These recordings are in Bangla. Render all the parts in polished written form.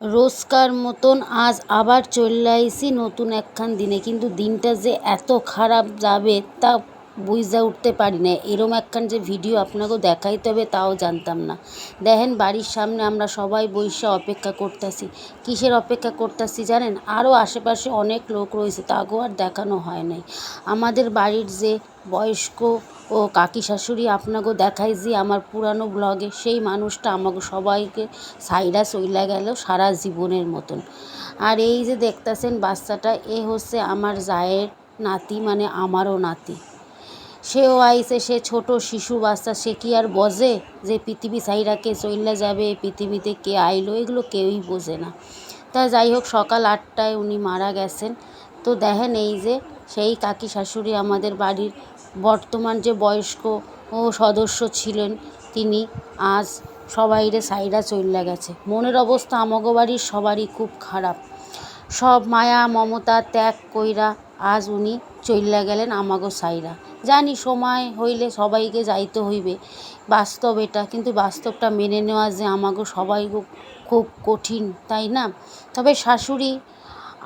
রোজকার মতন আজ আবার চইল্লা আইছি নতুন একখান দিনে, কিন্তু দিনটা যে এত খারাপ যাবে তা বুইঝা উঠতে পারি না। এরম একখান যে ভিডিও আপনাকেও দেখাইতে হবে তাও জানতাম না। দেখেন বাড়ির সামনে আমরা সবাই বইসা অপেক্ষা করতেছি। কিসের অপেক্ষা করতেছি জানেন? আরও আশেপাশে অনেক লোক রয়েছে, তাকেও আর দেখানো হয় নাই। আমাদের বাড়ির যে বয়স্ক ও কাকি শাশুড়ি আপনাকেও দেখাই যে আমার পুরানো ব্লগে, সেই মানুষটা আমাকে সবাইকে সাইরা চইলা গেল সারা জীবনের মতন। আর এই যে দেখতেছেন বাচ্চাটা, এ হচ্ছে আমার জায়ের নাতি, মানে আমারও নাতি। সেও আইছে, সে ছোট শিশু বাচ্চা, সে কি আর বোঝে যে পৃথিবী ছাইরা কে চইলা যাবে, পৃথিবীতে কে আইলো, এগুলো কেউই বোঝে না। তা যাই হোক, সকাল 8টায় উনি মারা গেছেন। তো দেখেন এই যে সেই কাকি শাশুড়ি আমাদের বাড়ির বর্তমান যে বয়স্ক ও সদস্য ছিলেন, তিনি আজ সবাইরে সাইরা চইল্লা গেছে। মনের অবস্থা আমাগো বাড়ির সবারই খুব খারাপ। সব মায়া মমতা ত্যাগ কইরা আজ উনি চইল্লা গেলেন আমাগো সাইরা। জানি সময় হইলে সবাইকে যাইতে হইবে, বাস্তব এটা, কিন্তু বাস্তবটা মেনে নেওয়া যে আমাগো সবাই খুব কঠিন, তাই না? তবে শাশুড়ি,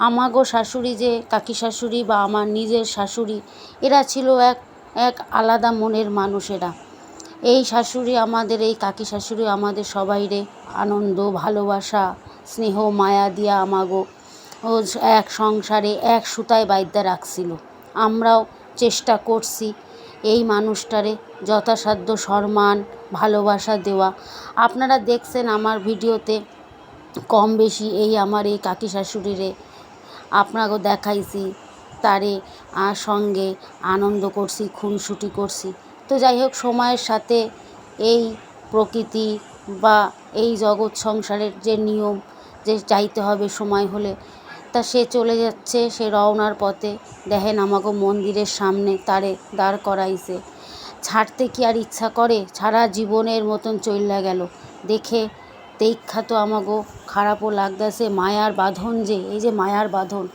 আমাগো শাশুড়ি যে কাকি শাশুড়ি বা আমার নিজের শাশুড়ি, এরা ছিল এক এক আলাদা মনের মানুষেরা। এই শাশুড়ি আমাদের, এই কাকি শাশুড়ি আমাদের সবাইরে আনন্দ ভালোবাসা স্নেহ মায়া দিয়া আমাগো ও এক সংসারে এক সুতায় বাইধ্যা রাখছিল। আমরাও চেষ্টা করছি এই মানুষটারে যথাসাধ্য সম্মান ভালোবাসা দেওয়া। আপনারা দেখছেন আমার ভিডিওতে কম বেশি এই আমার এই কাকি শাশুড়িরে আপনাকেও দেখাইছি, তারে সঙ্গে আনন্দ করছি, খুনসুটি করছি। তো যাই হোক, সময়ের সাথে এই প্রকৃতি বা এই জগৎ সংসারের যে নিয়ম, যে যাইতে হবে সময় হলে, তা সে চলে যাচ্ছে, সে রওনার পথে। দেখেন আমাগো মন্দিরের সামনে তারে দাঁড় করাইছে। ছাড়তে কি আর ইচ্ছা করে? সারা জীবনের মতন চইল্লা গেল। দেখে দেইখ্যা তো আমাগো খারাপও লাগতেছে। মায়ার বাঁধন, যে এই যে মায়ার বাঁধন,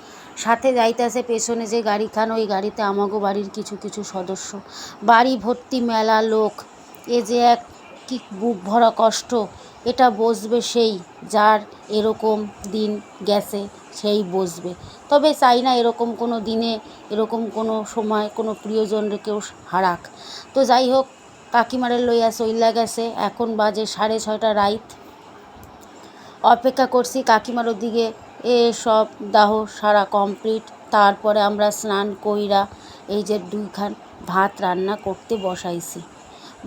সাথে যাইতেছে পেছনে যে গাড়িখান, ওই গাড়িতে আমাগো বাড়ির কিছু কিছু সদস্য, বাড়ি ভর্তি মেলা লোক। এ যে এক কি বুক ভরা কষ্ট, এটা বুঝবে সেই যার এরকম দিন গেছে, সেই বুঝবে। তবে চাই না এরকম কোনো দিনে, এরকম কোনো সময় কোনো প্রিয়জনরে কেউ হারাক। তো যাই হোক, কাকিমারে লইয়া চইল্লা গেছে। এখন বাজে 6:30 রাইত। অপেক্ষা করছি কাকিমার ওদিকে এ সব দাহ সারা কমপ্লিট। তারপরে আমরা স্নান কইরা এই যে 2খান ভাত রান্না করতে বসাইছি।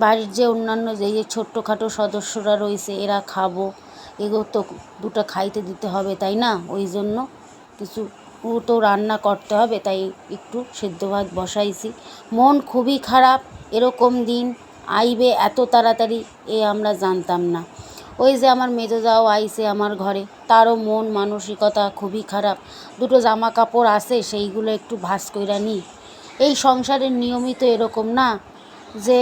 বাড়ির যে অন্যান্য যে ছোট্টখাটো সদস্যরা রয়েছে, এরা খাবো, এগুলো তো দুটো খাইতে দিতে হবে, তাই না? ওই জন্য কিছু তো রান্না করতে হবে, তাই একটু সেদ্ধ ভাত বসাইছি। মন খুবই খারাপ, এরকম দিন আইবে এত তাড়াতাড়ি এ আমরা জানতাম না। ওই যে আমার মেজো জাও আইছে আমার ঘরে, তারও মন মানসিকতা খুবই খারাপ। দুটো জামা কাপড় আছে, সেইগুলো একটু ভাঁজ কইরা নিই। এই সংসারের নিয়মিত এরকম না যে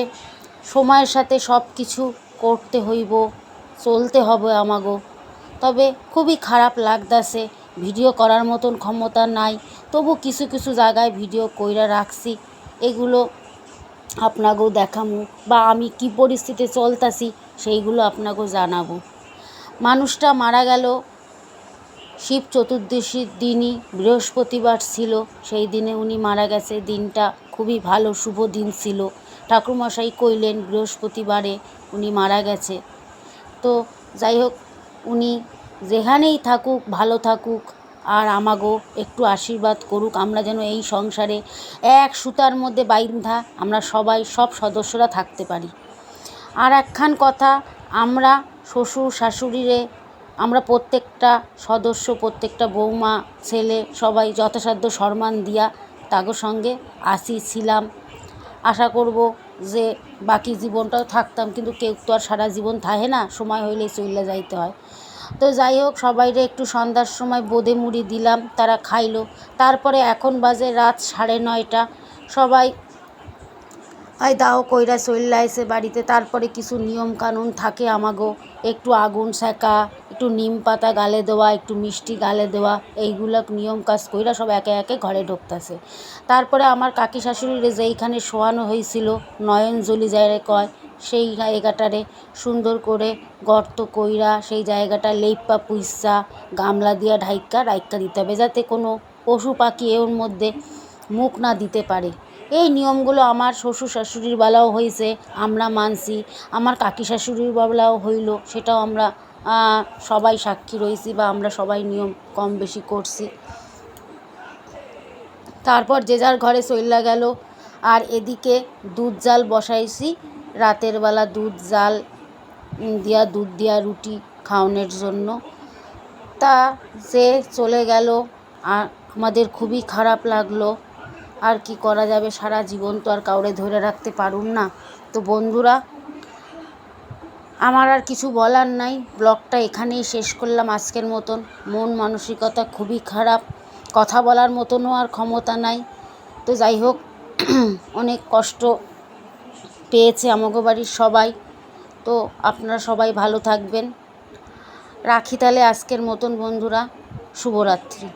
সময়ের সাথে সব কিছু করতে হইব, চলতে হবে আমাগো। তবে খুবই খারাপ লাগতাছে, ভিডিও করার মতন ক্ষমতা নাই, তবু কিছু কিছু জায়গায় ভিডিও কইরা রাখছি। এগুলো আপনাকেও দেখামু, বা আমি কি পরিস্থিতি চলতাছি সেইগুলো আপনাকেও জানাবো। মানুষটা মারা গেল শিব চতুর্দশীর দিনই, বৃহস্পতিবার ছিল সেই দিনে উনি মারা গেছে। দিনটা খুবই ভালো শুভ দিন ছিল। ঠাকুরমশাই কইলেন বৃহস্পতিবারে উনি মারা গেছে। তো যাই হোক, উনি যেখানেই থাকুক ভালো থাকুক, আর আমাগো একটু আশীর্বাদ করুক, আমরা যেন এই সংসারে এক সুতার মধ্যে বাইন্ধা আমরা সবাই সব সদস্যরা থাকতে পারি। আর একখান কথা, আমরা শ্বশুর শাশুড়িরে, আমরা প্রত্যেকটা সদস্য, প্রত্যেকটা বৌমা ছেলে সবাই যথাসাধ্য সম্মান দিয়া তাগো সঙ্গে ছিলাম। আশা করব যে বাকি জীবনটাও থাকতাম, কিন্তু কেউ তো আর সারা জীবন থাকে না, সময় হইলেই চইলা যাইতে হয়। তো যাই হোক, সবাইরে একটু সন্ধ্যার সময় বোঁদে মুড়ি দিলাম, তারা খাইলো। তারপরে এখন বাজে রাত 9:30, সবাই দাও কইরা চইল্লা আইছে বাড়িতে। তারপরে কিছু নিয়ম কানুন থাকে আমাগো, একটু আগুন সেকা, একটু নিম পাতা গালে দেওয়া, একটু মিষ্টি গালে দেওয়া, এইগুলো নিয়ম কাজ কইরা সব একে একে ঘরে ঢুকতেছে। তারপরে আমার কাকি শাশুড়ির যেইখানে শোয়ানো হয়েছিল, নয়নজলি যারে কয়, সেই জায়গাটারে সুন্দর করে গর্ত কইরা সেই জায়গাটা লেইপা পুইসা গামলা দিয়া রাইখা দিতে হবে, যাতে কোনো পশু পাখি এর মধ্যে মুখ না দিতে পারে। এই নিয়মগুলো আমার শ্বশুর শাশুড়ির বেলাও হয়েছে, আমরা মানছি। আমার কাকি শাশুড়ির বেলাও হইল, সেটাও আমরা সবাই সাক্ষী রয়েছি বা আমরা সবাই নিয়ম কম বেশি করছি। তারপর যে যার ঘরে চইলা গেল। আর এদিকে দুধ জাল বসাইছি, রাতের বেলা দুধ দিয়া রুটি খাওয়ানোর জন্য। তা সে চলে গেল, আর আমাদের খুবই খারাপ লাগলো। আর কি করা যাবে, সারা জীবন তো আর কাউরে ধরে রাখতে পারুম না। তো বন্ধুরা, আমার আর কিছু বলার নাই, ব্লগটা এখানেই শেষ করলাম আজকের মতন। মন মানসিকতা খুবই খারাপ, কথা বলার মতনও আর ক্ষমতা নাই। তো যাই হোক, অনেক কষ্ট পেয়েছে আমাগো বাড়ির সবাই। তো আপনারা সবাই ভালো থাকবেন। রাখি তাহলে আজকের মতন বন্ধুরা, শুভরাত্রি।